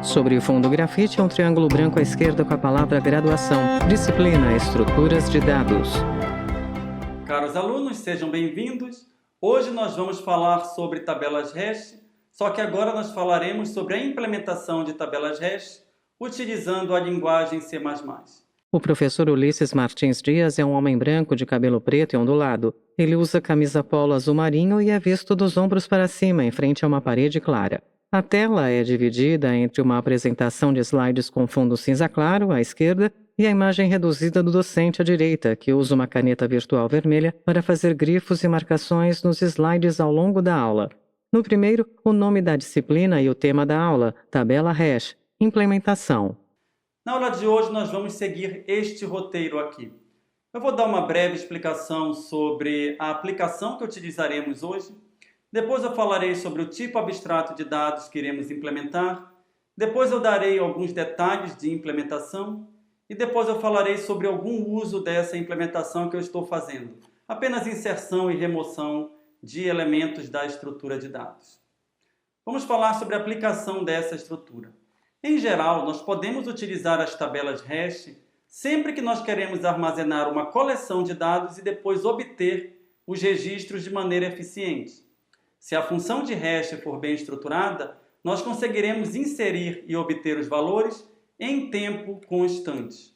Sobre fundo grafite, um triângulo branco à esquerda com a palavra graduação. Disciplina Estruturas de Dados. Caros alunos, sejam bem-vindos. Hoje nós vamos falar sobre tabelas hash, só que agora nós falaremos sobre a implementação de tabelas hash utilizando a linguagem C++. O professor Ulisses Martins Dias é um homem branco de cabelo preto e ondulado. Ele usa camisa polo azul marinho e é visto dos ombros para cima, em frente a uma parede clara. A tela é dividida entre uma apresentação de slides com fundo cinza claro, à esquerda, e a imagem reduzida do docente à direita, que usa uma caneta virtual vermelha para fazer grifos e marcações nos slides ao longo da aula. No primeiro, o nome da disciplina e o tema da aula, tabela hash, implementação. Na aula de hoje nós vamos seguir este roteiro aqui. Eu vou dar uma breve explicação sobre a aplicação que utilizaremos hoje. Depois eu falarei sobre o tipo abstrato de dados que iremos implementar. Depois eu darei alguns detalhes de implementação. E depois eu falarei sobre algum uso dessa implementação que eu estou fazendo. Apenas inserção e remoção de elementos da estrutura de dados. Vamos falar sobre a aplicação dessa estrutura. Em geral, nós podemos utilizar as tabelas hash sempre que nós queremos armazenar uma coleção de dados e depois obter os registros de maneira eficiente. Se a função de hash for bem estruturada, nós conseguiremos inserir e obter os valores em tempo constante.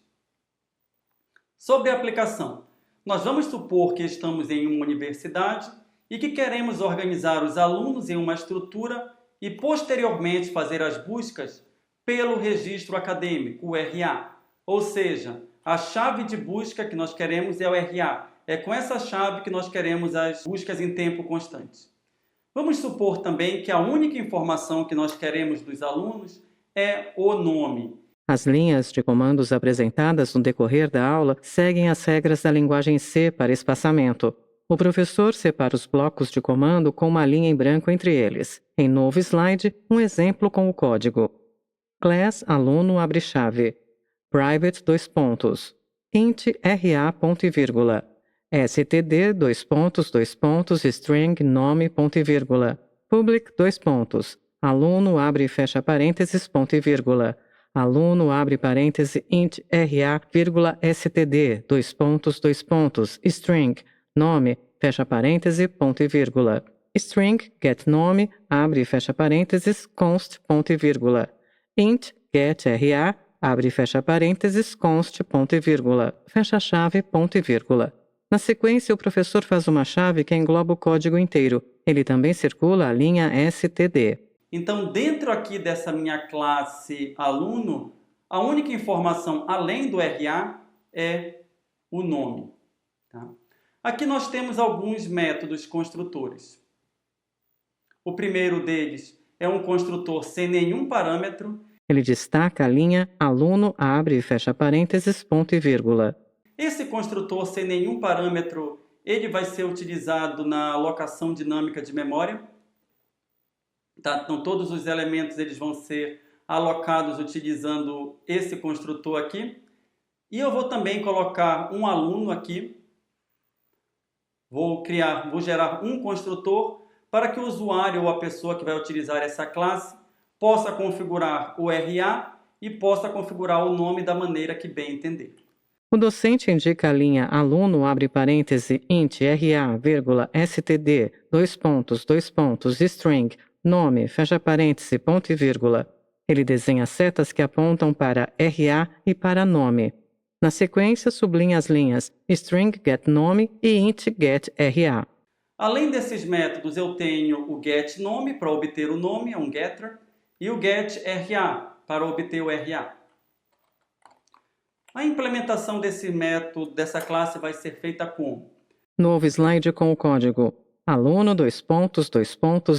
Sobre a aplicação, nós vamos supor que estamos em uma universidade e que queremos organizar os alunos em uma estrutura e posteriormente fazer as buscas pelo registro acadêmico, o RA. Ou seja, a chave de busca que nós queremos é o RA. É com essa chave que nós queremos as buscas em tempo constante. Vamos supor também que a única informação que nós queremos dos alunos é o nome. As linhas de comandos apresentadas no decorrer da aula seguem as regras da linguagem C para espaçamento. O professor separa os blocos de comando com uma linha em branco entre eles. Em novo slide, um exemplo com o código. Class aluno abre chave. Private dois pontos. Int RA ponto e vírgula. std dois pontos string nome ponto e vírgula. Public dois pontos. Aluno abre e fecha parênteses ponto e vírgula. Aluno abre parêntese int RA vírgula std dois pontos string nome fecha parêntese ponto e vírgula. String get nome abre e fecha parênteses const ponto e vírgula. Int get RA abre e fecha parênteses const ponto e vírgula. Fecha chave ponto e vírgula. Na sequência, o professor faz uma chave que engloba o código inteiro. Ele também circula a linha std. Então, dentro aqui dessa minha classe aluno, a única informação além do RA é o nome. Tá? Aqui nós temos alguns métodos construtores. O primeiro deles é um construtor sem nenhum parâmetro. Ele destaca a linha aluno abre e fecha parênteses ponto e vírgula. Esse construtor sem nenhum parâmetro, ele vai ser utilizado na alocação dinâmica de memória. Tá? Então, todos os elementos eles vão ser alocados utilizando esse construtor aqui. E eu vou também colocar um aluno aqui. Vou gerar um construtor para que o usuário ou a pessoa que vai utilizar essa classe possa configurar o RA e possa configurar o nome da maneira que bem entender. O docente indica a linha aluno abre parêntese int RA, vírgula, std, dois pontos, string, nome, fecha parêntese, ponto e vírgula. Ele desenha setas que apontam para RA e para nome. Na sequência, sublinha as linhas string get nome e int get RA. Além desses métodos, eu tenho o get nome para obter o nome, é um getter, e o get RA para obter o RA. A implementação desse método, dessa classe, vai ser feita como? Novo slide com o código. Aluno, dois pontos,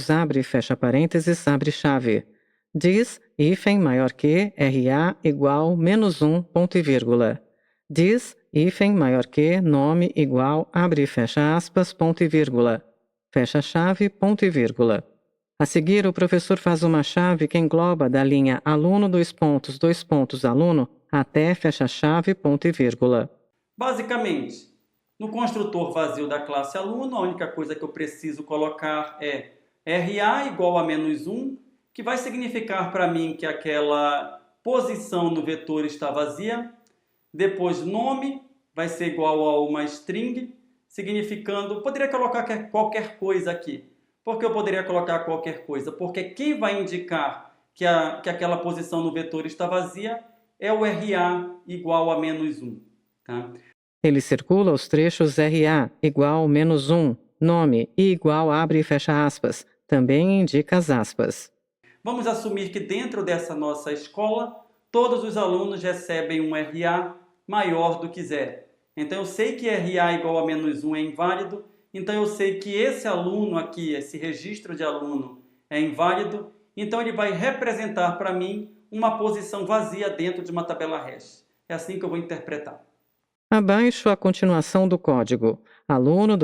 abre e fecha parênteses, abre chave. Diz, hífen maior que, RA igual, -1, ponto e vírgula. Diz, hífen maior que, nome igual, abre e fecha aspas, ponto e vírgula. Fecha chave, ponto e vírgula. A seguir, o professor faz uma chave que engloba da linha aluno, dois pontos, aluno, até fecha chave, ponto e vírgula. Basicamente, no construtor vazio da classe aluno, a única coisa que eu preciso colocar é RA igual a -1 que vai significar para mim que aquela posição no vetor está vazia. Depois, nome vai ser igual a uma string, significando... Poderia colocar qualquer coisa aqui. Por que eu poderia colocar qualquer coisa? Porque quem vai indicar que aquela posição no vetor está vazia é o RA igual a -1. Tá? Ele circula os trechos RA igual -1, nome e igual abre e fecha aspas. Também indica as aspas. Vamos assumir que dentro dessa nossa escola, todos os alunos recebem um RA maior do que 0. Então, eu sei que RA igual a -1 é inválido, então eu sei que esse aluno aqui, esse registro de aluno é inválido, então ele vai representar para mim uma posição vazia dentro de uma tabela hash. É assim que eu vou interpretar. Abaixo a continuação do código. Aluno,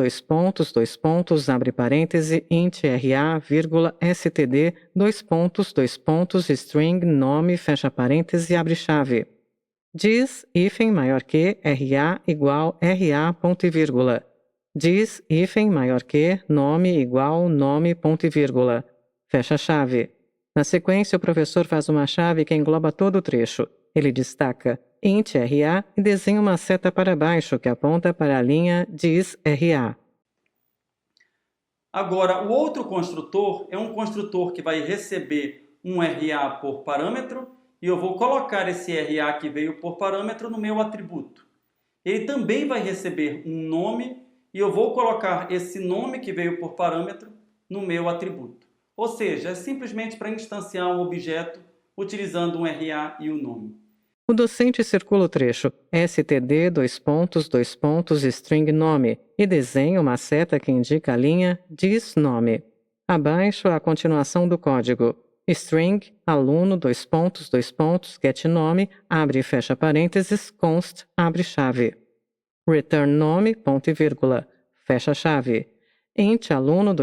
abre parêntese, int RA, vírgula, std, string, nome, fecha parêntese, abre chave. Diz, hífen maior que, RA igual RA, ponto e vírgula. Diz, hífen maior que, nome igual nome, ponto e vírgula. Fecha chave. Na sequência, o professor faz uma chave que engloba todo o trecho. Ele destaca int RA e desenha uma seta para baixo que aponta para a linha diz RA. Agora, o outro construtor é um construtor que vai receber um RA por parâmetro e eu vou colocar esse RA que veio por parâmetro no meu atributo. Ele também vai receber um nome e eu vou colocar esse nome que veio por parâmetro no meu atributo. Ou seja, é simplesmente para instanciar um objeto utilizando um RA e um nome. O docente circula o trecho std, string nome e desenha uma seta que indica a linha diz nome. Abaixo a continuação do código. String, aluno, get nome, abre e fecha parênteses, const, abre chave. Return nome, ponto e vírgula, fecha chave. Int aluno,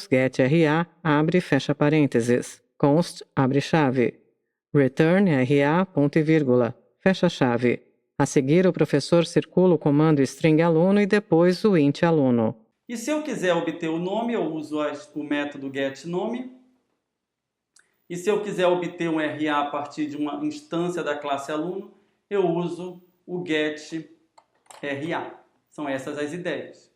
get RA, abre e fecha parênteses, const, abre chave. Return RA, ponto e vírgula, fecha chave. A seguir, o professor circula o comando string aluno e depois o int aluno. E se eu quiser obter o nome, eu uso o método getNome. E se eu quiser obter um RA a partir de uma instância da classe aluno, eu uso o getRA. São essas as ideias.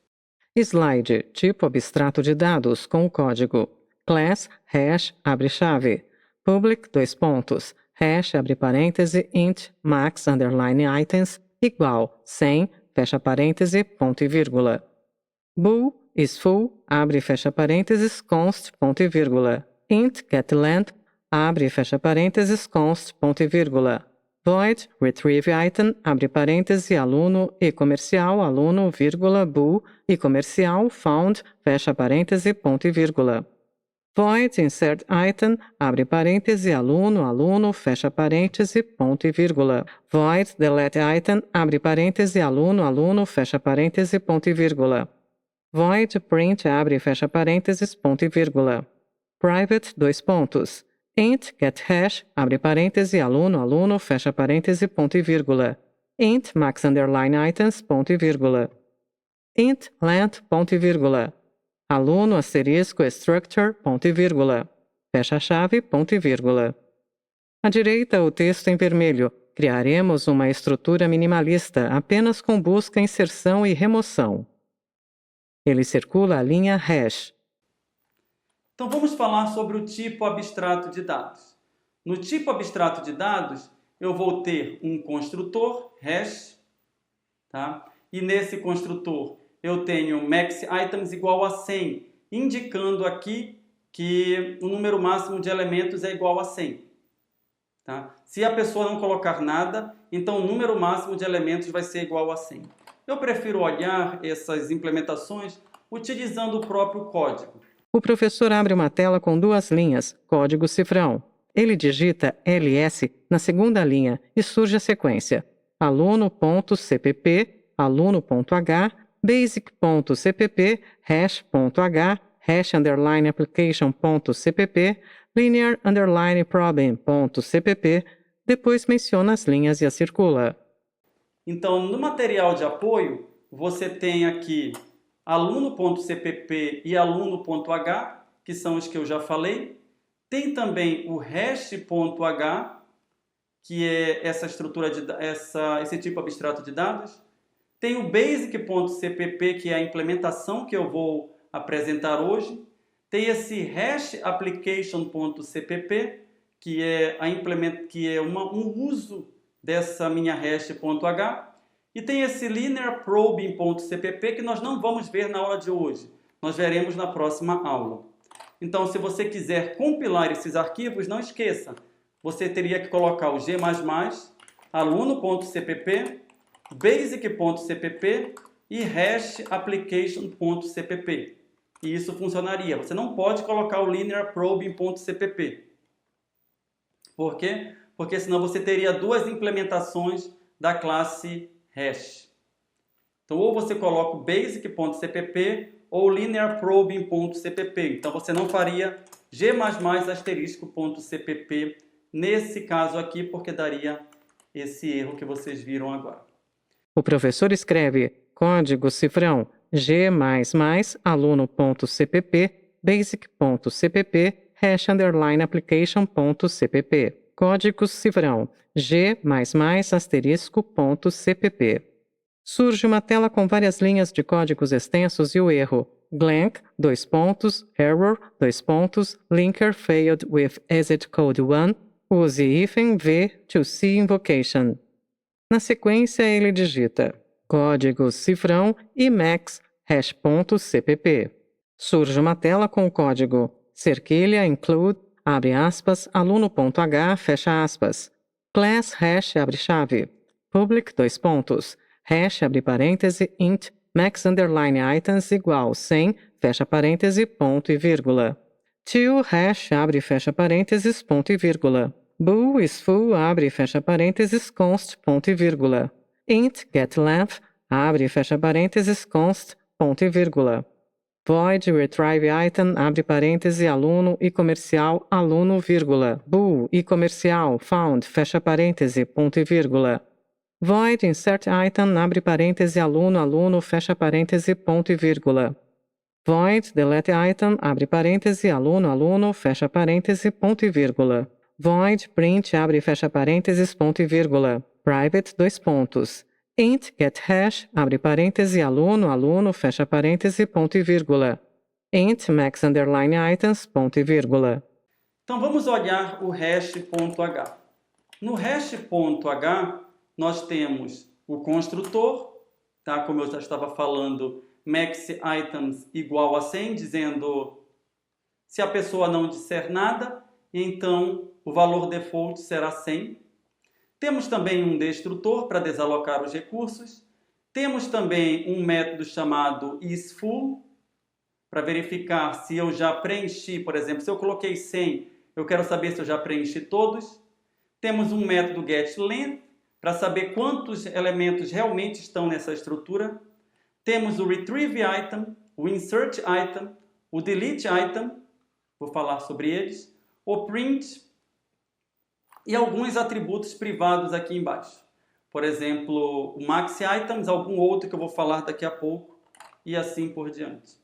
Slide, tipo abstrato de dados, com o código class, hash, abre chave. Public, hash, abre parêntese, int, max, underline items, igual, 100, fecha parêntese, ponto e vírgula. Bool, is full, abre e fecha parênteses, const, ponto e vírgula. Int, getLength, abre e fecha parênteses, const, ponto e vírgula. Void, retrieve item, abre parêntese, aluno e comercial, aluno, vírgula, bool, e comercial, found, fecha parêntese, ponto e vírgula. Void insert item, abre parêntese, aluno, fecha parêntese, ponto e vírgula. Void delete item, abre parêntese, aluno, fecha parêntese, ponto e vírgula. Void print, abre e fecha parênteses, ponto e vírgula. Private, int get hash, abre parêntese, aluno, fecha parêntese, ponto e vírgula. Int max underline items, ponto e vírgula. Int length, ponto e vírgula. Aluno asterisco structure, ponto e vírgula. Fecha a chave, ponto e vírgula. À direita, o texto em vermelho. Criaremos uma estrutura minimalista apenas com busca, inserção e remoção. Ele circula a linha hash. Então vamos falar sobre o tipo abstrato de dados. No tipo abstrato de dados, eu vou ter um construtor, hash, tá? E nesse construtor eu tenho maxItems igual a 100, indicando aqui que o número máximo de elementos é igual a 100. Tá? Se a pessoa não colocar nada, então o número máximo de elementos vai ser igual a 100. Eu prefiro olhar essas implementações utilizando o próprio código. O professor abre uma tela com duas linhas, código cifrão. Ele digita ls na segunda linha e surge a sequência aluno.cpp, aluno.h, basic.cpp, hash.h, hash_application.cpp, linear_problem.cpp, depois menciona as linhas e as circula. Então, no material de apoio, você tem aqui aluno.cpp e aluno.h, que são os que eu já falei. Tem também o hash.h, que é essa estrutura esse tipo abstrato de dados. Tem o basic.cpp, que é a implementação que eu vou apresentar hoje. Tem esse hash application.cpp, que é um uso dessa minha hash.h. E tem esse linear probing.cpp, que nós não vamos ver na aula de hoje. Nós veremos na próxima aula. Então, se você quiser compilar esses arquivos, não esqueça, você teria que colocar o g++, aluno.cpp, basic.cpp e hash application.cpp. E isso funcionaria. Você não pode colocar o linear probing.cpp. Por quê? Porque senão você teria duas implementações da classe hash. Então, ou você coloca o basic.cpp ou linearprobing.cpp. Então, você não faria g++ asterisco.cpp nesse caso aqui, porque daria esse erro que vocês viram agora. O professor escreve código cifrão g++ aluno.cpp, basic.cpp, hash underline application.cpp. Código cifrão g++ asterisco.cpp. Surge uma tela com várias linhas de códigos extensos e o erro blank, error, linker failed with exit code 1, use hífen v to see invocation. Na sequência, ele digita código cifrão e max hash.cpp. Surge uma tela com o código cerquilha include, abre aspas, aluno.h, fecha aspas, class hash, abre chave, public, hash, abre parêntese, int, max underline items igual 100, fecha parêntese, ponto e vírgula. Till hash, abre e fecha parênteses, ponto e vírgula. Bool is full, abre e fecha parênteses, const, ponto e vírgula. Int, getLength, abre e fecha parênteses, const, ponto e vírgula. Void, retrieve item, abre parêntese, aluno e comercial, aluno, vírgula. Bool e comercial, found, fecha parêntese, ponto e vírgula. Void, insert item, abre parêntese, aluno, fecha parêntese, ponto e vírgula. Void, delete item, abre parêntese, aluno, fecha parêntese, ponto e vírgula. Void, print, abre e fecha parênteses, ponto e vírgula. Private, int, getHash, abre parêntese, aluno, fecha parêntese, ponto e vírgula. Int, max underline items, ponto e vírgula. Então, vamos olhar o hash.h. No hash.h, nós temos o construtor, tá? Como eu já estava falando, max items igual a 100, dizendo se a pessoa não disser nada, então o valor default será 100. Temos também um destrutor para desalocar os recursos. Temos também um método chamado isFull, para verificar se eu já preenchi, por exemplo, se eu coloquei 100, eu quero saber se eu já preenchi todos. Temos um método getLength, para saber quantos elementos realmente estão nessa estrutura. Temos o retrieve item, o insert item, o delete item, vou falar sobre eles, o print e alguns atributos privados aqui embaixo. Por exemplo, o max items, algum outro que eu vou falar daqui a pouco e assim por diante.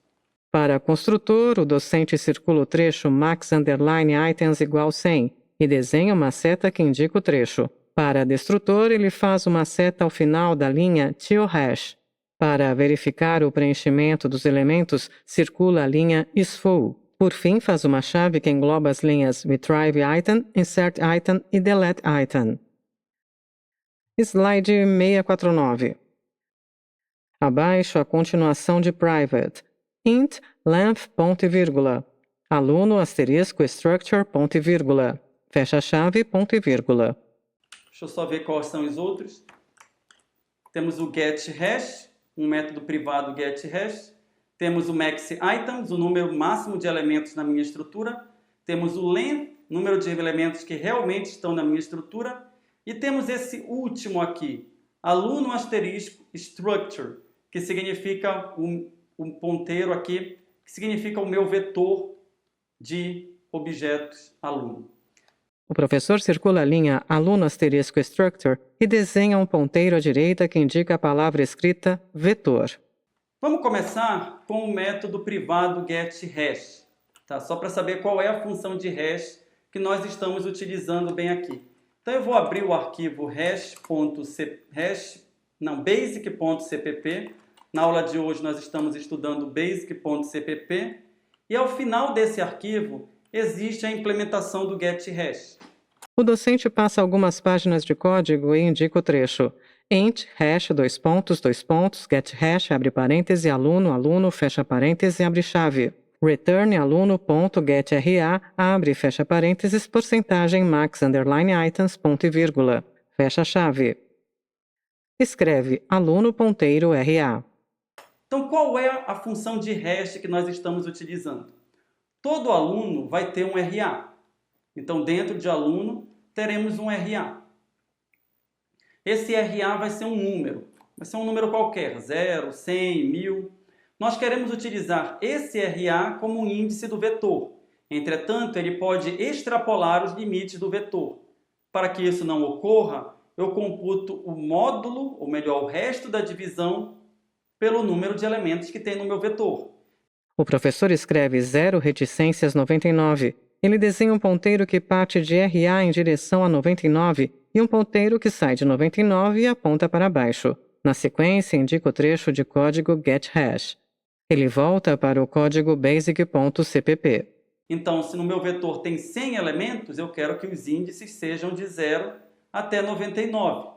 Para construtor, o docente circula o trecho max underline items igual 100 e desenha uma seta que indica o trecho. Para destrutor, ele faz uma seta ao final da linha till hash. Para verificar o preenchimento dos elementos, circula a linha isFull. Por fim, faz uma chave que engloba as linhas retrieve item, insert item e delete item. Slide 649. Abaixo, a continuação de private. Int, length, ponto e vírgula. Aluno, asterisco, structure, ponto e vírgula. Fecha a chave, ponto e vírgula. Deixa eu só ver quais são os outros. Temos o getHash, um método privado getHash. Temos o max items, o número máximo de elementos na minha estrutura. Temos o length, número de elementos que realmente estão na minha estrutura. E temos esse último aqui, aluno asterisco structure, que significa um ponteiro aqui, que significa o meu vetor de objetos aluno. O professor circula a linha aluno asterisco structure e desenha um ponteiro à direita que indica a palavra escrita vetor. Vamos começar com o método privado getHash. tá? Só para saber qual é a função de hash que nós estamos utilizando bem aqui. Então eu vou abrir o arquivo basic.cpp. Na aula de hoje nós estamos estudando basic.cpp e ao final desse arquivo existe a implementação do getHash. O docente passa algumas páginas de código e indica o trecho. Int, hash, getHash, abre parêntese, aluno, fecha parêntese, abre chave. Return aluno.getRA, abre e fecha parênteses, porcentagem max underline items, ponto e vírgula. Fecha chave. Escreve aluno.RA. Então, qual é a função de hash que nós estamos utilizando? Todo aluno vai ter um RA. Então, dentro de aluno, teremos um RA. Esse RA vai ser um número. Vai ser um número qualquer, 0, 100, 1000. Nós queremos utilizar esse RA como um índice do vetor. Entretanto, ele pode extrapolar os limites do vetor. Para que isso não ocorra, eu computo o módulo, ou melhor, o resto da divisão, pelo número de elementos que tem no meu vetor. O professor escreve 0 reticências 99. Ele desenha um ponteiro que parte de RA em direção a 99 e um ponteiro que sai de 99 e aponta para baixo. Na sequência, indica o trecho de código getHash. Ele volta para o código basic.cpp. Então, se no meu vetor tem 100 elementos, eu quero que os índices sejam de 0 até 99.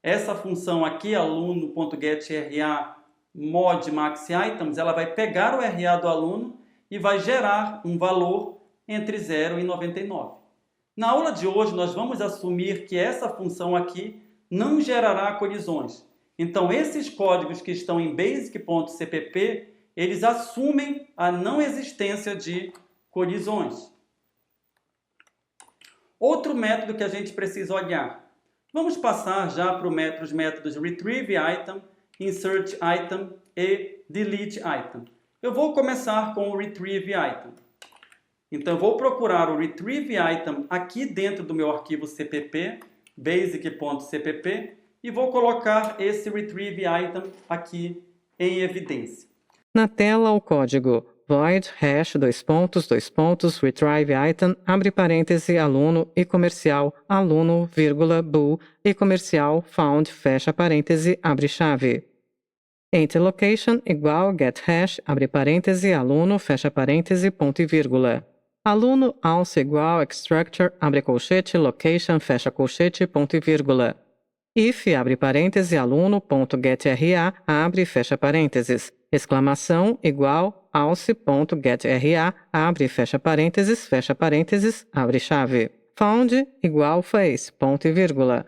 Essa função aqui, aluno.getRA mod max items, ela vai pegar o RA do aluno e vai gerar um valor entre 0 e 99. Na aula de hoje, nós vamos assumir que essa função aqui não gerará colisões. Então, esses códigos que estão em basic.cpp, eles assumem a não existência de colisões. Outro método que a gente precisa olhar. Vamos passar já para os métodos retrieveItem, insertItem e deleteItem. Eu vou começar com o retrieveItem. Então, eu vou procurar o retrieveItem aqui dentro do meu arquivo cpp, basic.cpp, e vou colocar esse retrieveItem aqui em evidência. Na tela, o código void hash retrieveItem, abre parêntese, aluno e comercial, aluno, vírgula, bool e comercial, found, fecha parêntese, abre chave. Int location igual getHash, abre parêntese, aluno, fecha parêntese, ponto e vírgula. Aluno also igual exstructor, abre colchete, location, fecha colchete, ponto e vírgula. If, abre parêntese, aluno.getRA, abre e fecha parênteses. Exclamação igual alce.getRA, abre e fecha parênteses, abre chave. Found igual face, ponto e vírgula.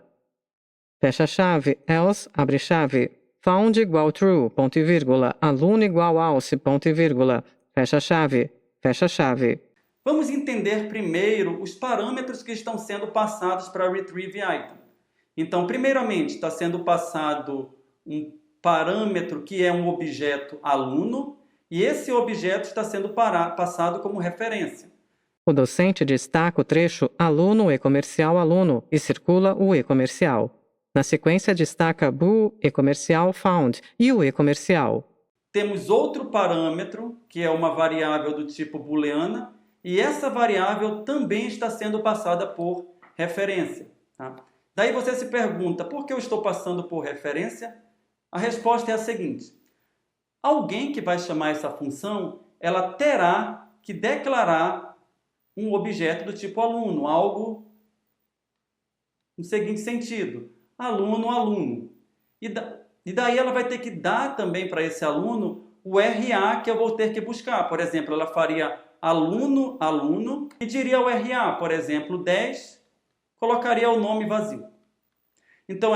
Fecha chave, else, abre chave. Found igual true, ponto e vírgula. Aluno igual alce, ponto e vírgula. Fecha chave, fecha chave. Vamos entender primeiro os parâmetros que estão sendo passados para retrieveItem. Então, primeiramente, está sendo passado um parâmetro que é um objeto aluno e esse objeto está sendo passado como referência. O docente destaca o trecho aluno e comercial aluno e circula o e comercial. Na sequência, destaca bool e comercial found e o e comercial. Temos outro parâmetro, que é uma variável do tipo booleana, e essa variável também está sendo passada por referência. Tá? Daí você se pergunta, por que eu estou passando por referência? A resposta é a seguinte. Alguém que vai chamar essa função, ela terá que declarar um objeto do tipo aluno, algo no seguinte sentido. Aluno, aluno. E daí ela vai ter que dar também para esse aluno o RA que eu vou ter que buscar. Por exemplo, ela faria aluno, aluno, e diria o RA, por exemplo, 10, colocaria o nome vazio. Então,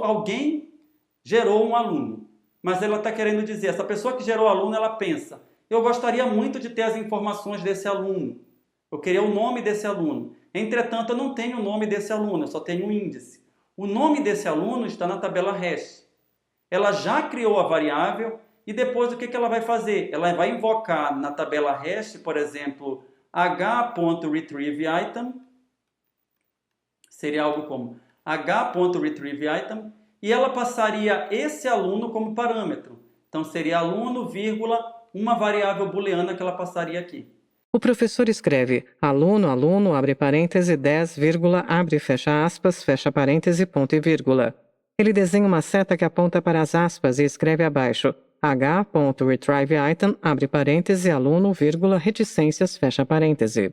alguém gerou um aluno, mas ela está querendo dizer, essa pessoa que gerou o aluno, ela pensa, eu gostaria muito de ter as informações desse aluno, eu queria o nome desse aluno. Entretanto, eu não tenho o nome desse aluno, eu só tenho um índice. O nome desse aluno está na tabela hash. Ela já criou a variável e depois o que ela vai fazer? Ela vai invocar na tabela hash, por exemplo, h.retrieveItem, seria algo como h.retrieveItem, e ela passaria esse aluno como parâmetro. Então, seria aluno, vírgula, uma variável booleana que ela passaria aqui. O professor escreve aluno, aluno, abre parêntese, 10, vírgula, abre, fecha aspas, fecha parêntese, ponto e vírgula. Ele desenha uma seta que aponta para as aspas e escreve abaixo h.retrieveItem, abre parêntese, aluno, vírgula, reticências, fecha parêntese.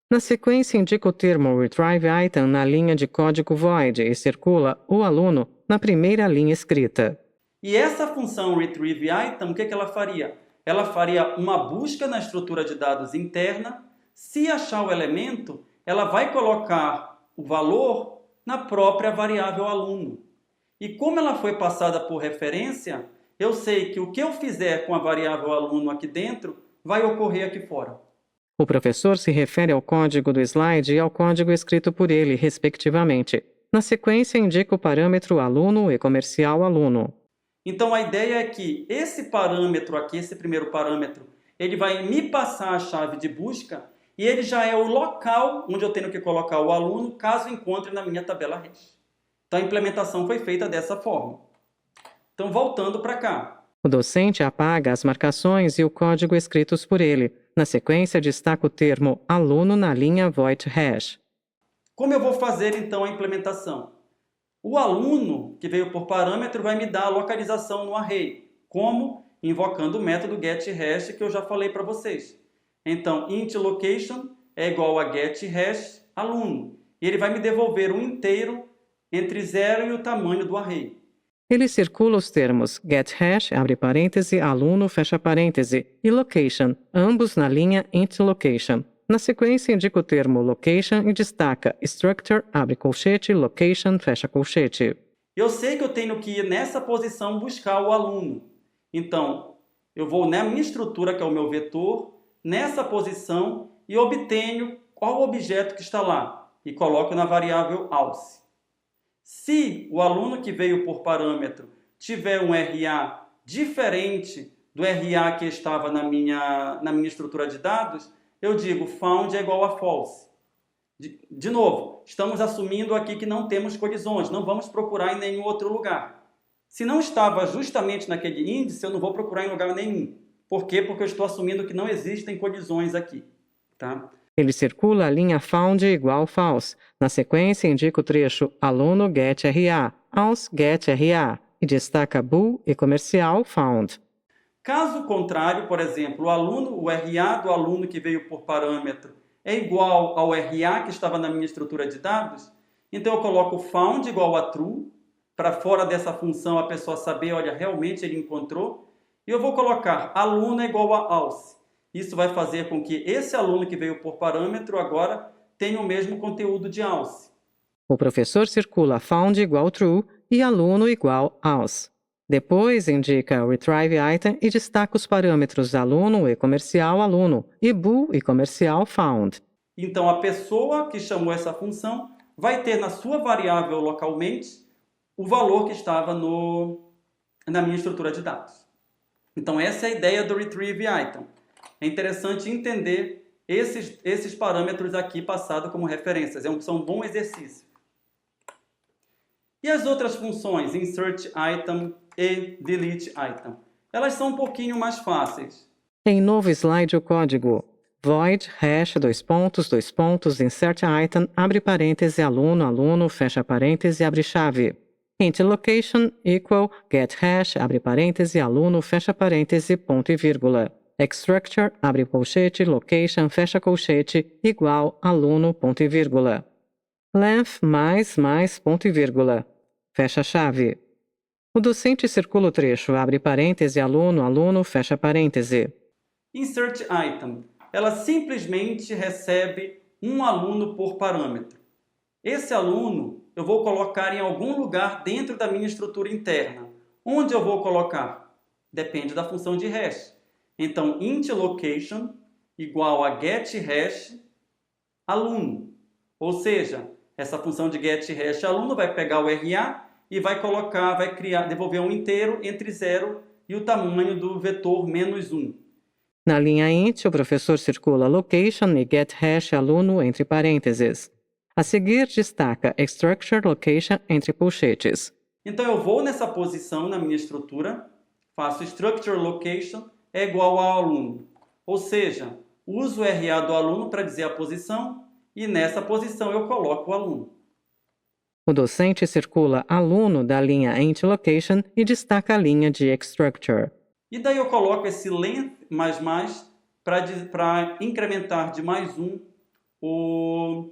Na sequência, indica o termo retrieveItem na linha de código void e circula o aluno na primeira linha escrita. E essa função retrieveItem, o que ela faria? Ela faria uma busca na estrutura de dados interna. Se achar o elemento, ela vai colocar o valor na própria variável aluno. E como ela foi passada por referência, eu sei que o que eu fizer com a variável aluno aqui dentro vai ocorrer aqui fora. O professor se refere ao código do slide e ao código escrito por ele, respectivamente. Na sequência, indica o parâmetro aluno e comercial aluno. Então, a ideia é que esse parâmetro aqui, esse primeiro parâmetro, ele vai me passar a chave de busca e ele já é o local onde eu tenho que colocar o aluno caso encontre na minha tabela hash. Então, a implementação foi feita dessa forma. Então, voltando para cá. O docente apaga as marcações e o código escritos por ele. Na sequência, destaca o termo aluno na linha void hash. Como eu vou fazer, então, a implementação? O aluno, que veio por parâmetro, vai me dar a localização no array. Como? Invocando o método getHash que eu já falei para vocês. Então, intLocation é igual a getHash aluno. E ele vai me devolver um inteiro entre 0 e o tamanho do array. Ele circula os termos getHash, abre parêntese, aluno, fecha parêntese, e location, ambos na linha intLocation. Na sequência, indica o termo location e destaca structure, abre colchete, location, fecha colchete. Eu sei que eu tenho que ir nessa posição buscar o aluno. Então, eu vou na minha estrutura, que é o meu vetor, nessa posição e obtenho qual objeto que está lá e coloco na variável alce. Se o aluno que veio por parâmetro tiver um RA diferente do RA que estava na minha estrutura de dados, eu digo found é igual a false. De novo, estamos assumindo aqui que não temos colisões, não vamos procurar em nenhum outro lugar. Se não estava justamente naquele índice, eu não vou procurar em lugar nenhum. Por quê? Porque eu estou assumindo que não existem colisões aqui. Tá? Ele circula a linha found igual false. Na sequência, indica o trecho aluno getRA, alce getRA, e destaca bool e comercial found. Caso contrário, por exemplo, o RA do aluno que veio por parâmetro é igual ao RA que estava na minha estrutura de dados, então eu coloco found igual a true, para fora dessa função a pessoa saber, olha, realmente ele encontrou, e eu vou colocar aluno é igual a alce. Isso vai fazer com que esse aluno que veio por parâmetro agora tenha o mesmo conteúdo de alce. O professor circula found igual true e aluno igual alce. Depois indica retrieveItem e destaca os parâmetros aluno e comercial aluno e bool e comercial found. Então, a pessoa que chamou essa função vai ter na sua variável localmente o valor que estava na minha estrutura de dados. Então, essa é a ideia do retrieveItem. É interessante entender esses parâmetros aqui passados como referências. São um bom exercício. E as outras funções, insertItem e deleteItem? Elas são um pouquinho mais fáceis. Em novo slide o código void hash insertItem, abre parêntese, aluno, aluno, fecha parêntese, abre chave. intLocation equal getHash, abre parêntese, aluno, fecha parêntese, ponto e vírgula. Structure, abre colchete, location, fecha colchete, igual aluno, ponto e vírgula. Length mais, ponto e vírgula. Fecha chave. O docente circula o trecho, abre parêntese, aluno, aluno, fecha parêntese. InsertItem. Ela simplesmente recebe um aluno por parâmetro. Esse aluno eu vou colocar em algum lugar dentro da minha estrutura interna. Onde eu vou colocar? Depende da função de hash. Então, intLocation igual a getHash aluno. Ou seja, essa função de getHash aluno vai pegar o RA e vai devolver um inteiro entre 0 e o tamanho do vetor -1. Na linha int, o professor circula location e getHash aluno entre parênteses. A seguir, destaca structure location entre colchetes. Então, eu vou nessa posição na minha estrutura, faço structure location é igual ao aluno. Ou seja, uso o RA do aluno para dizer a posição e nessa posição eu coloco o aluno. O docente circula aluno da linha int location e destaca a linha de structure. E daí eu coloco esse length mais para incrementar de mais um o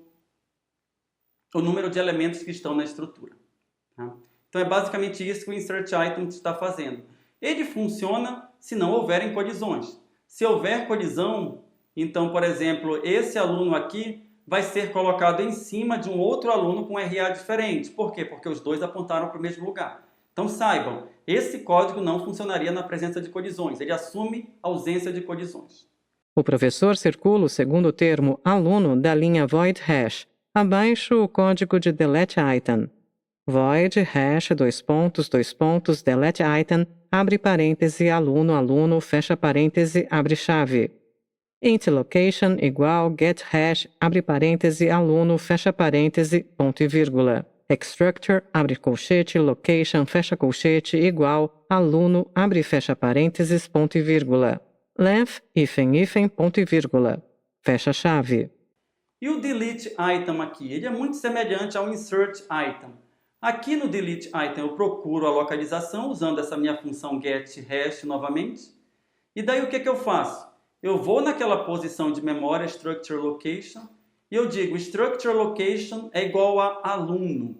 número de elementos que estão na estrutura. Tá? Então é basicamente isso que o insert item está fazendo. Ele funciona se não houverem colisões. Se houver colisão, então, por exemplo, esse aluno aqui vai ser colocado em cima de um outro aluno com RA diferente. Por quê? Porque os dois apontaram para o mesmo lugar. Então saibam, esse código não funcionaria na presença de colisões. Ele assume ausência de colisões. O professor circula o segundo termo aluno da linha void hash. Abaixo o código de delete item. Void hash delete item, abre parêntese, aluno, aluno, fecha parêntese, abre chave. Int location igual get hash, abre parêntese, aluno, fecha parêntese, ponto e vírgula. Structure, abre colchete, location, fecha colchete, igual, aluno, abre e fecha parênteses, ponto e vírgula. Length, hífen, ponto e vírgula. Fecha chave. E o delete item aqui? Ele é muito semelhante ao insert item. Aqui no delete item eu procuro a localização usando essa minha função getHash novamente. E daí o que eu faço? Eu vou naquela posição de memória structure location e eu digo structure location é igual a aluno.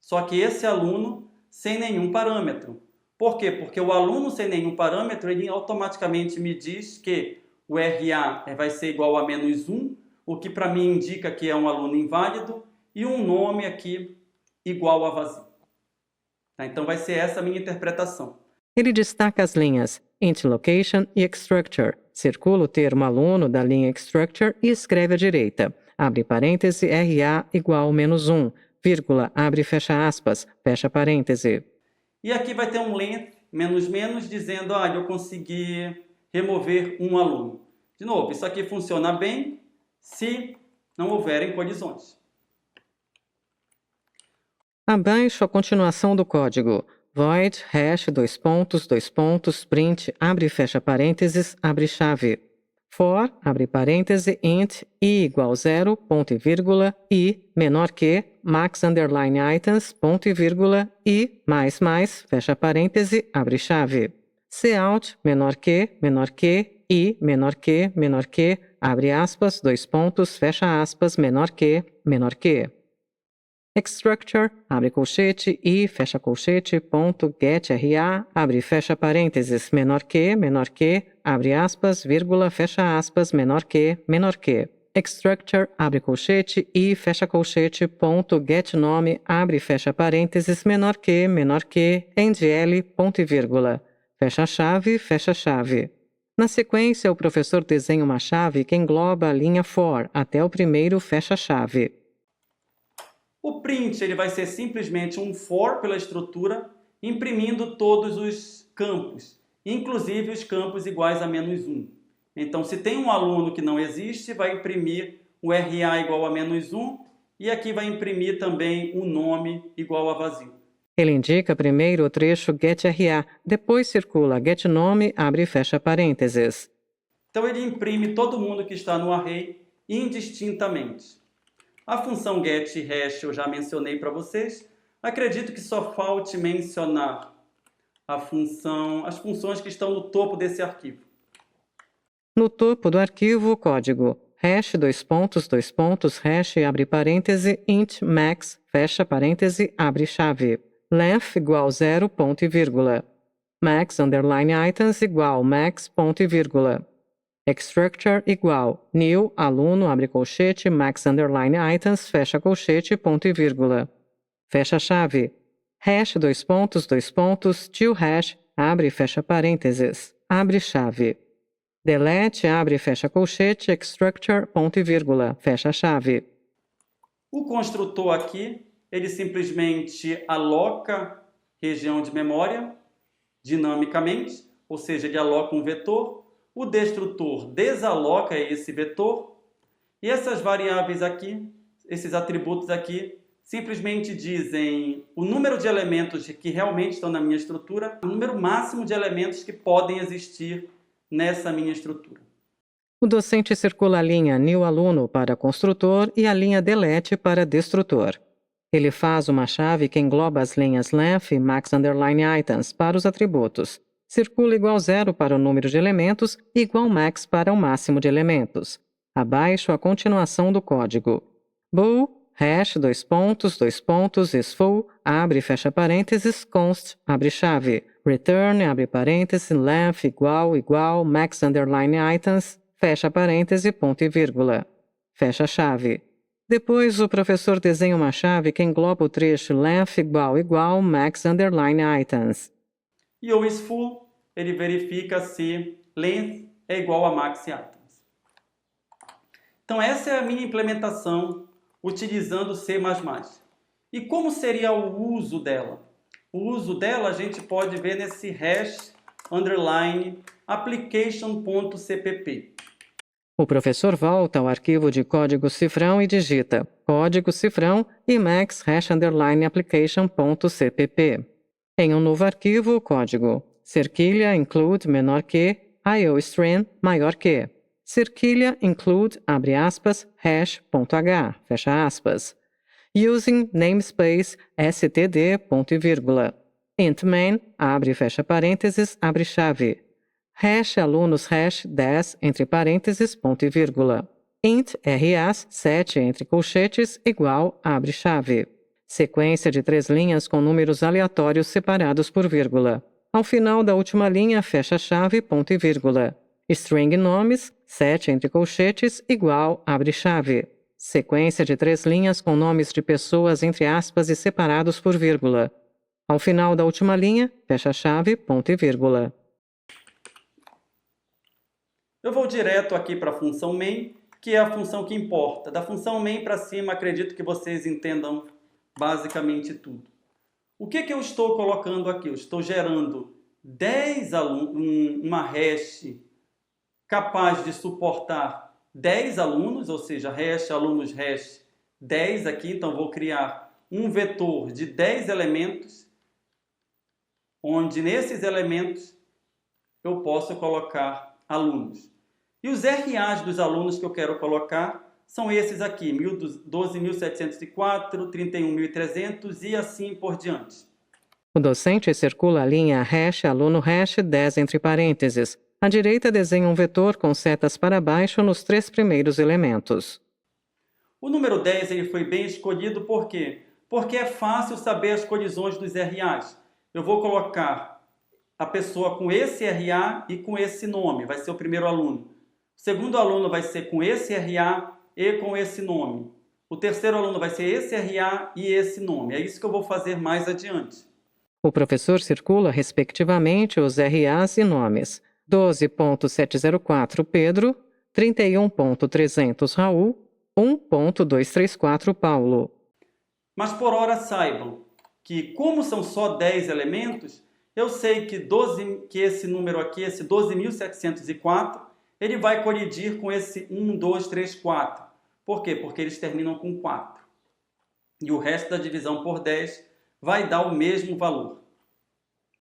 Só que esse aluno sem nenhum parâmetro. Por quê? Porque o aluno sem nenhum parâmetro, ele automaticamente me diz que o RA vai ser igual a -1, o que para mim indica que é um aluno inválido, e um nome aqui igual a vazio. Tá? Então vai ser essa a minha interpretação. Ele destaca as linhas int location e structure. Circula o termo aluno da linha structure e escreve à direita. Abre parêntese, RA igual -1, vírgula, abre e fecha aspas, fecha parêntese. E aqui vai ter um length, menos, dizendo, eu consegui remover um aluno. De novo, isso aqui funciona bem se não houverem colisões. Abaixo a continuação do código. Void hash print, abre e fecha parênteses, abre chave. For, abre parêntese, int, i igual 0, ponto e vírgula, i, menor que, max underline items, ponto e vírgula, i, mais, fecha parêntese, abre chave. Cout, menor que, i, menor que, abre aspas, dois pontos, fecha aspas, menor que. Structure, abre colchete, i, fecha colchete, ponto, get, RA, abre e fecha parênteses, menor que, abre aspas, vírgula, fecha aspas, menor que. Structure, abre colchete, i, fecha colchete, ponto, get nome, abre e fecha parênteses, menor que, end L, ponto e vírgula. Fecha chave. Na sequência, o professor desenha uma chave que engloba a linha for até o primeiro fecha-chave. O print ele vai ser simplesmente um for pela estrutura, imprimindo todos os campos, inclusive os campos iguais a -1. Então, se tem um aluno que não existe, vai imprimir o RA igual a -1 e aqui vai imprimir também um nome igual a vazio. Ele indica primeiro o trecho getRA, depois circula getNome, abre e fecha parênteses. Então, ele imprime todo mundo que está no array indistintamente. A função getHash eu já mencionei para vocês. Acredito que só falte mencionar as funções que estão no topo desse arquivo. No topo do arquivo, o código hash hash, abre parêntese, int max, fecha parêntese, abre chave. Length igual 0, ponto e vírgula. Max underline items igual max, ponto e vírgula. Structure igual new, aluno, abre colchete, max underline items, fecha colchete, ponto e vírgula. Fecha chave. Hash till hash, abre e fecha parênteses, abre chave. Delete, abre e fecha colchete, structure, ponto e vírgula, fecha chave. O construtor aqui, ele simplesmente aloca região de memória dinamicamente, ou seja, ele aloca um vetor. O destrutor desaloca esse vetor e essas variáveis aqui, esses atributos aqui, simplesmente dizem o número de elementos que realmente estão na minha estrutura, o número máximo de elementos que podem existir nessa minha estrutura. O docente circula a linha new aluno para construtor e a linha delete para destrutor. Ele faz uma chave que engloba as linhas length e max underline items para os atributos. Circula igual 0 para o número de elementos e igual max para o máximo de elementos. Abaixo a continuação do código. Bool, hash, is full, abre e fecha parênteses, const, abre chave. Return, abre parênteses, length, igual, max underline items, fecha parêntese, ponto e vírgula. Fecha chave. Depois, o professor desenha uma chave que engloba o trecho length igual, max underline items. E o is full, ele verifica se length é igual a max items. Então, essa é a minha implementação utilizando C++. E como seria o uso dela? O uso dela a gente pode ver nesse hash underline application.cpp. O professor volta ao arquivo de código cifrão e digita código cifrão e max hash underline application.cpp. Em um novo arquivo, o código cerquilha include menor que iostream maior que. Cerquilha include, abre aspas, hash.h, fecha aspas. Using namespace std, ponto e vírgula. Int main, abre e fecha parênteses, abre chave. Hash alunos hash 10, entre parênteses, ponto e vírgula. Int ras 7, entre colchetes, igual, abre chave. Sequência de 3 linhas com números aleatórios separados por vírgula. Ao final da última linha, fecha chave, ponto e vírgula. String nomes, 7 entre colchetes, igual, abre chave. Sequência de 3 linhas com nomes de pessoas entre aspas e separados por vírgula. Ao final da última linha, fecha chave, ponto e vírgula. Eu vou direto aqui para a função main, que é a função que importa. Da função main para cima, acredito que vocês entendam basicamente tudo. O que eu estou colocando aqui? Eu estou gerando 10 uma hash capaz de suportar 10 alunos, ou seja, hash alunos hash 10 aqui. Então, vou criar um vetor de 10 elementos, onde nesses elementos eu posso colocar alunos. E os RAs dos alunos que eu quero colocar são esses aqui, 12.704, 31.300 e assim por diante. O docente circula a linha hash aluno hash 10 entre parênteses. À direita desenha um vetor com setas para baixo nos 3 primeiros elementos. O número 10 ele foi bem escolhido por quê? Porque é fácil saber as colisões dos RAs. Eu vou colocar a pessoa com esse RA e com esse nome, vai ser o primeiro aluno. O segundo aluno vai ser com esse RA e com esse nome. O terceiro aluno vai ser esse RA e esse nome. É isso que eu vou fazer mais adiante. O professor circula, respectivamente, os RAs e nomes. 12.704 Pedro, 31.300 Raul, 1.234 Paulo. Mas por hora saibam que, como são só 10 elementos, eu sei que esse número aqui, esse 12.704, ele vai colidir com esse 1, 2, 3, 4. Por quê? Porque eles terminam com 4. E o resto da divisão por 10 vai dar o mesmo valor.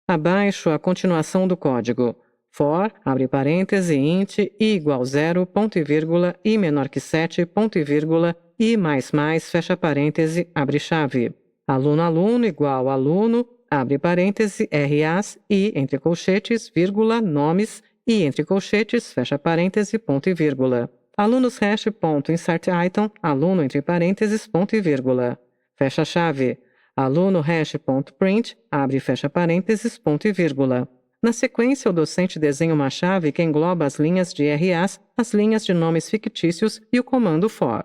Abaixo, a continuação do código. For, abre parêntese, int, i igual 0, ponto e vírgula, i menor que 7, ponto e vírgula, i mais, fecha parêntese, abre chave. Aluno igual aluno, abre parêntese, RAs, i entre colchetes, vírgula, nomes, i entre colchetes, fecha parêntese, ponto e vírgula. Alunos hash, ponto, insert item, aluno entre parênteses, ponto e vírgula. Fecha chave. Aluno hash, ponto, print, abre e fecha parênteses, ponto e vírgula. Na sequência, o docente desenha uma chave que engloba as linhas de RAs, as linhas de nomes fictícios e o comando for.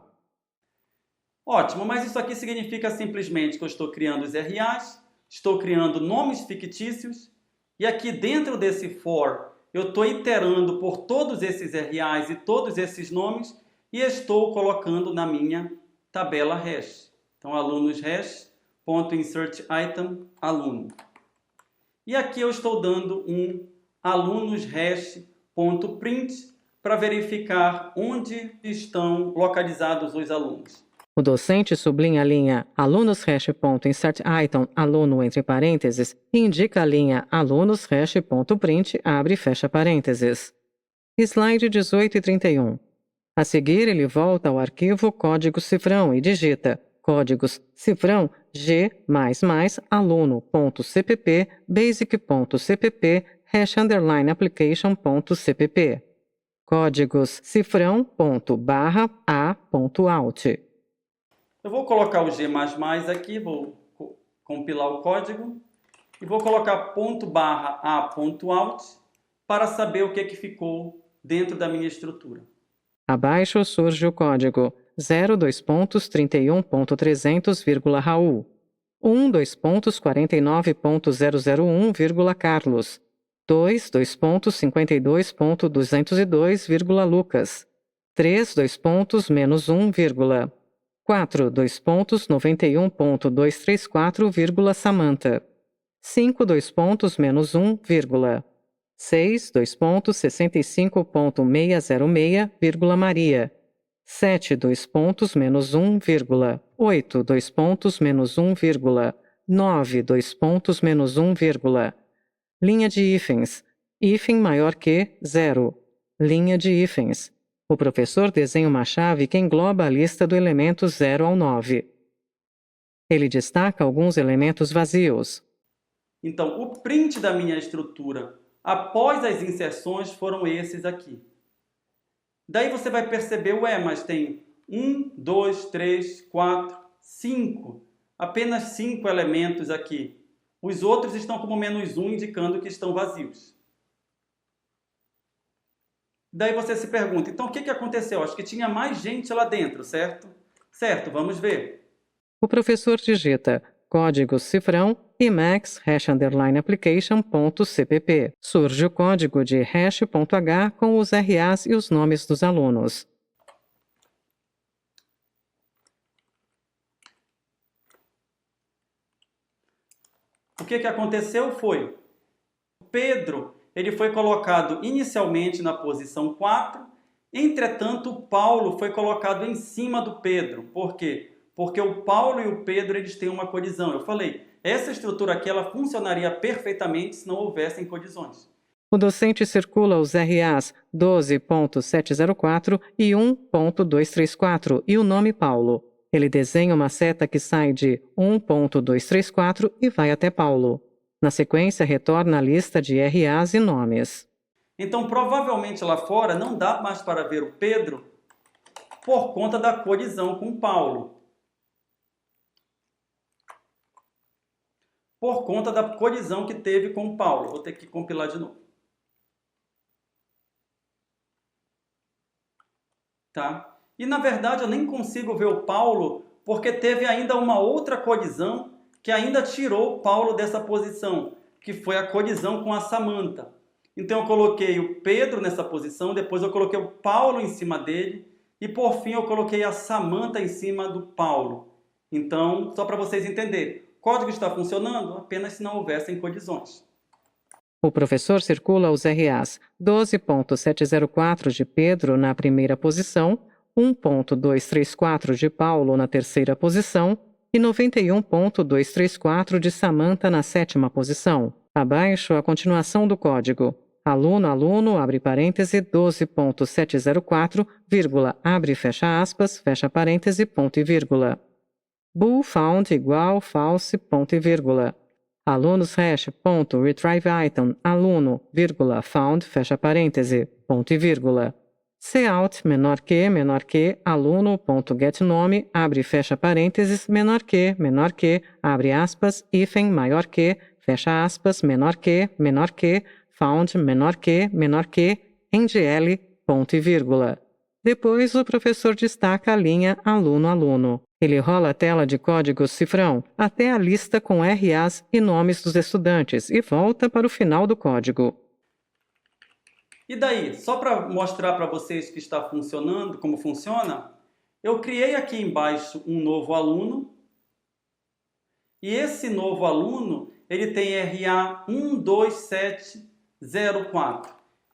Ótimo, mas isso aqui significa simplesmente que eu estou criando os RAs, estou criando nomes fictícios, e aqui dentro desse for, eu estou iterando por todos esses RAs e todos esses nomes, e estou colocando na minha tabela hash. Então, alunos hash, ponto insert item, aluno. E aqui eu estou dando um alunos hash, ponto print, para verificar onde estão localizados os alunos. O docente sublinha a linha alunos hash, ponto, insert item, aluno entre parênteses e indica a linha alunos hash, ponto, print, abre e fecha parênteses. Slide 18 e 31. A seguir, ele volta ao arquivo código cifrão e digita códigos cifrão g++ aluno.cpp basic.cpp #application.cpp. Códigos cifrão.barra a.out. Eu vou colocar o G++ aqui, vou compilar o código e vou colocar ./a.out para saber o que ficou dentro da minha estrutura. Abaixo surge o código 0:2.31.300, Raul, 1:49.001, Carlos, 2:52.202, Lucas, 3:-1, 4:91.234, Samantha, 5:-1, 6:65.606, Maria, 7:-1, 8:-1, 9:-1, linha de hífens, hífen maior que 0, linha de hífens. O professor desenha uma chave que engloba a lista do elemento 0 ao 9. Ele destaca alguns elementos vazios. Então, o print da minha estrutura após as inserções foram esses aqui. Daí você vai perceber, mas tem 1, 2, 3, 4, 5. Apenas 5 elementos aqui. Os outros estão como -1, indicando que estão vazios. Daí você se pergunta, então o que aconteceu? Acho que tinha mais gente lá dentro, certo? Certo, vamos ver. O professor digita código cifrão Emacs #application.cpp. Surge o código de hash.h com os RAs e os nomes dos alunos. O que aconteceu foi, Pedro, ele foi colocado inicialmente na posição 4, entretanto o Paulo foi colocado em cima do Pedro. Por quê? Porque o Paulo e o Pedro eles têm uma colisão. Eu falei, essa estrutura aqui ela funcionaria perfeitamente se não houvessem colisões. O docente circula os RAs 12.704 e 1.234 e o nome Paulo. Ele desenha uma seta que sai de 1.234 e vai até Paulo. Na sequência, retorna a lista de RAs e nomes. Então, provavelmente lá fora não dá mais para ver o Pedro por conta da colisão com Paulo. Por conta da colisão que teve com o Paulo. Vou ter que compilar de novo. Tá? E na verdade eu nem consigo ver o Paulo porque teve ainda uma outra colisão que ainda tirou o Paulo dessa posição, que foi a colisão com a Samantha. Então eu coloquei o Pedro nessa posição, depois eu coloquei o Paulo em cima dele e por fim eu coloquei a Samantha em cima do Paulo. Então, só para vocês entenderem, o código está funcionando apenas se não houvessem colisões. O professor circula os RAs 12.704 de Pedro na primeira posição, 1.234 de Paulo na terceira posição e 91.234 de Samantha na sétima posição. Abaixo, a continuação do código. Aluno, aluno, abre parêntese, 12.704, vírgula, abre, fecha aspas, fecha parêntese, ponto e vírgula. Bool found igual false, ponto e vírgula. Alunos hash, ponto, retrieve item, aluno, vírgula, found, fecha parêntese, ponto e vírgula. Cout menor que, aluno, ponto, get nome, abre, fecha parênteses, menor que, abre aspas, hífen, maior que, fecha aspas, menor que, found, menor que, NGL, ponto e vírgula. Depois, o professor destaca a linha aluno-aluno. Ele rola a tela de código cifrão até a lista com RAs e nomes dos estudantes e volta para o final do código. E daí, só para mostrar para vocês que está funcionando, como funciona, eu criei aqui embaixo um novo aluno e esse novo aluno ele tem RA 12704.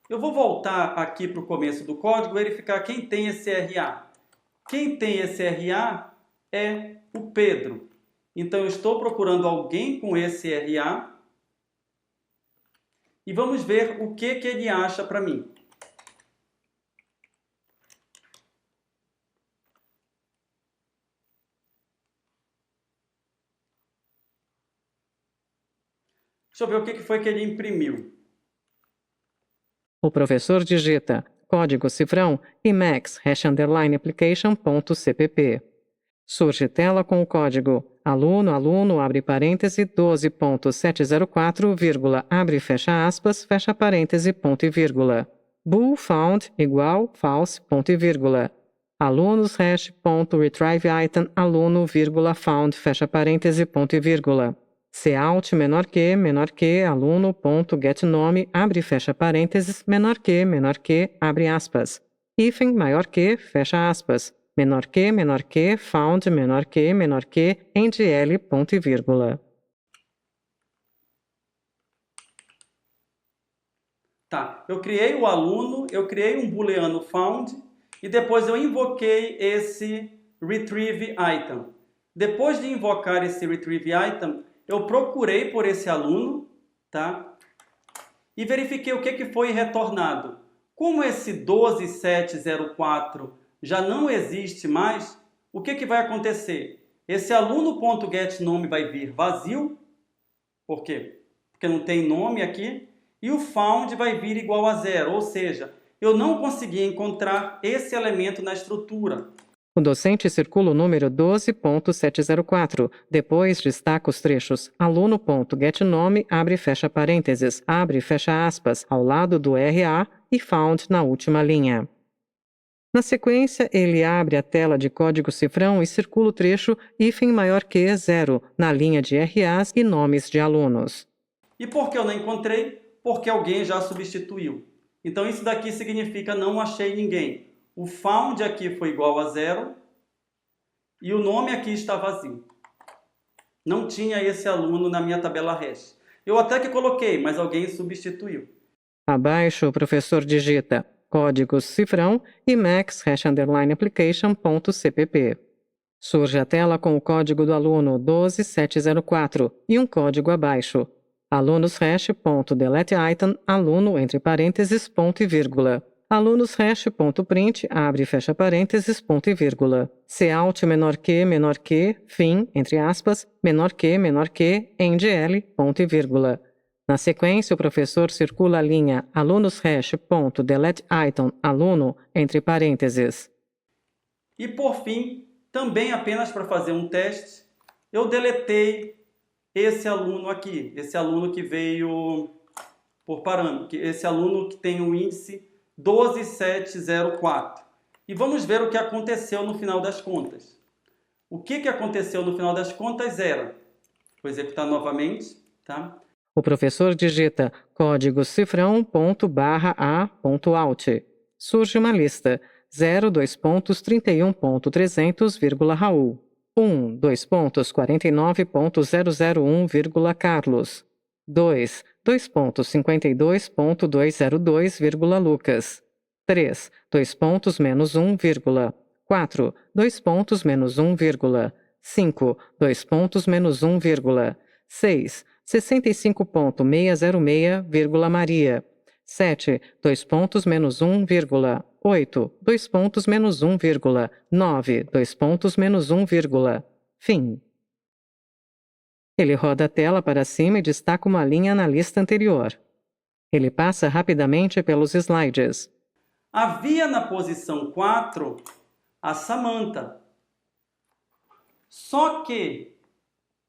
Eu vou voltar aqui para o começo do código e verificar quem tem esse RA. Quem tem esse RA é o Pedro. Então, eu estou procurando alguém com esse RA e vamos ver o que ele acha para mim. Deixa eu ver o que foi que ele imprimiu. O professor digita código cifrão Emacs #application.cpp. Surge tela com o código aluno, abre parêntese, 12.704, abre fecha aspas, fecha parêntese, ponto e vírgula. Bool found igual false, ponto e vírgula. Alunos hash.retrieve item aluno, found, fecha parêntese, ponto e vírgula. Cout menor que, aluno.getNome, abre fecha parênteses, menor que, abre aspas. Hífen maior que, fecha aspas. Menor que, found, menor que, endl, ponto e vírgula. Tá, eu criei o aluno, eu criei um booleano found e depois eu invoquei esse retrieve item. Depois de invocar esse retrieve item, eu procurei por esse aluno, tá? E verifiquei o que foi retornado. Como esse 12704 já não existe mais, o que vai acontecer? Esse aluno.getNome vai vir vazio. Por quê? Porque não tem nome aqui. E o found vai vir igual a 0, ou seja, eu não consegui encontrar esse elemento na estrutura. O docente circula o número 12.704. Depois destaca os trechos aluno.getNome, abre e fecha parênteses, abre e fecha aspas, ao lado do RA e found na última linha. Na sequência, ele abre a tela de código cifrão e circula o trecho hífen maior que 0 na linha de RAs e nomes de alunos. E por que eu não encontrei? Porque alguém já substituiu. Então isso daqui significa não achei ninguém. O found aqui foi igual a 0 e o nome aqui está vazio. Não tinha esse aluno na minha tabela hash. Eu até que coloquei, mas alguém substituiu. Abaixo, o professor digita código cifrão Emacs #application.cpp. Surge a tela com o código do aluno 12704 e um código abaixo. Alunos hash.deleteItem aluno entre parênteses ponto e vírgula. Alunos hash.print abre e fecha parênteses ponto e vírgula. Cout menor que, fim, entre aspas, menor que, endl, ponto e vírgula. Na sequência, o professor circula a linha alunos hash.deleteItem aluno entre parênteses. E por fim, também apenas para fazer um teste, eu deletei esse aluno aqui, esse aluno que veio por parâmetro, esse aluno que tem o índice 12704. E vamos ver o que aconteceu no final das contas. O que aconteceu no final das contas era, vou executar novamente, tá? O professor digita código cifrão.a.out. Surge uma lista 0,2.31.300, Raul. 1,2.49.001, Carlos. 2,2.52.202, Lucas. 3, 2 pontos menos 1, 4, 2 pontos menos 1, 5, 2 pontos menos 1, 6, 65.606, Maria. 7, 2 pontos menos 1, 8, 2 pontos menos 1, 9, 2 pontos menos 1, fim. Ele roda a tela para cima e destaca uma linha na lista anterior. Ele passa rapidamente pelos slides. Havia na posição 4 a Samantha. Só que,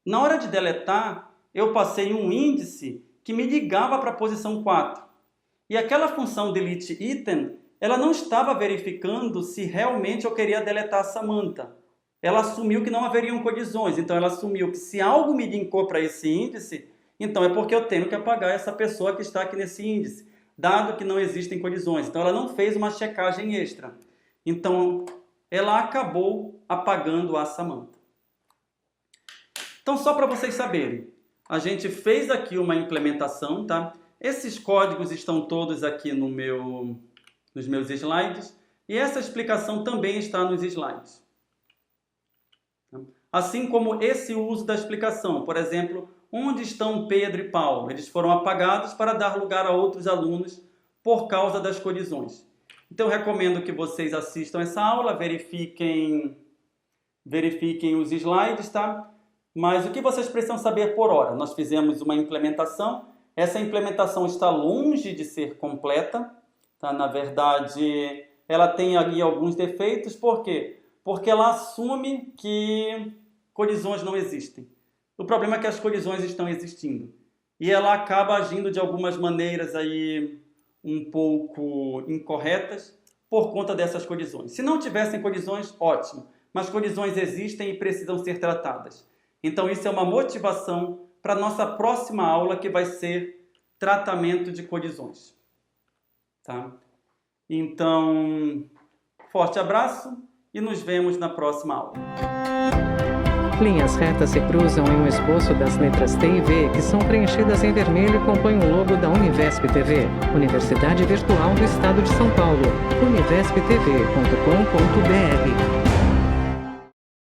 na hora de deletar, eu passei um índice que me ligava para a posição 4. E aquela função delete item, ela não estava verificando se realmente eu queria deletar a Samantha. Ela assumiu que não haveriam colisões. Então, ela assumiu que se algo me linkou para esse índice, então é porque eu tenho que apagar essa pessoa que está aqui nesse índice, dado que não existem colisões. Então, ela não fez uma checagem extra. Então, ela acabou apagando a Samantha. Então, só para vocês saberem, a gente fez aqui uma implementação, tá? Esses códigos estão todos aqui nos meus slides e essa explicação também está nos slides. Assim como esse uso da explicação, por exemplo, onde estão Pedro e Paulo? Eles foram apagados para dar lugar a outros alunos por causa das colisões. Então, eu recomendo que vocês assistam essa aula, verifiquem os slides, tá? Mas o que vocês precisam saber por hora? Nós fizemos uma implementação. Essa implementação está longe de ser completa. Tá? Na verdade, ela tem ali alguns defeitos. Por quê? Porque ela assume que colisões não existem. O problema é que as colisões estão existindo. E ela acaba agindo de algumas maneiras aí um pouco incorretas por conta dessas colisões. Se não tivessem colisões, ótimo. Mas colisões existem e precisam ser tratadas. Então isso é uma motivação para a nossa próxima aula, que vai ser tratamento de colisões. Tá? Então, forte abraço e nos vemos na próxima aula. Linhas retas se cruzam em um esboço das letras T e V, que são preenchidas em vermelho e compõem o logo da Univesp TV, Universidade Virtual do Estado de São Paulo, univesptv.com.br.